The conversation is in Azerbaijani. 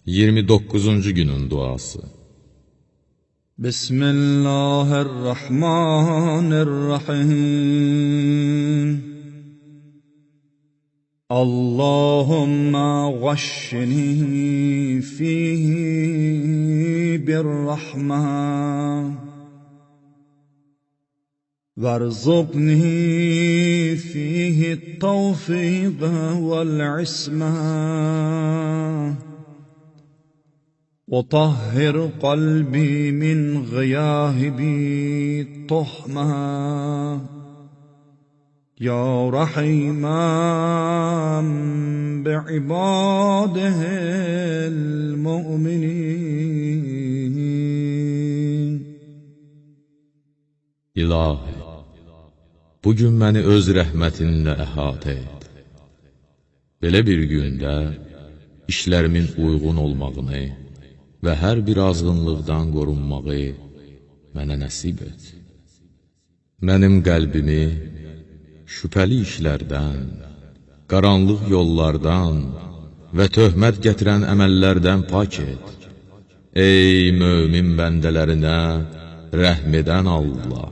29-cu günün duası. Bismillahirrahmanirrahim. Allahumma ghashshini fihi birrahmah وارزقني فيه التوفيق والعصمة وطهر قلبي من غياهب الطهمة يا رحيما بعباده المؤمنين. İlahi, bugün məni öz rəhmətinlə əhatə et. Belə bir gündə işlərimin uyğun olmağını və hər bir azğınlıqdan qorunmağı mənə nəsib et. Mənim qəlbimi şübhəli işlərdən, qaranlıq yollardan və töhmət gətirən əməllərdən pak et. Ey mömin bəndələrinə rəhm edən Allah!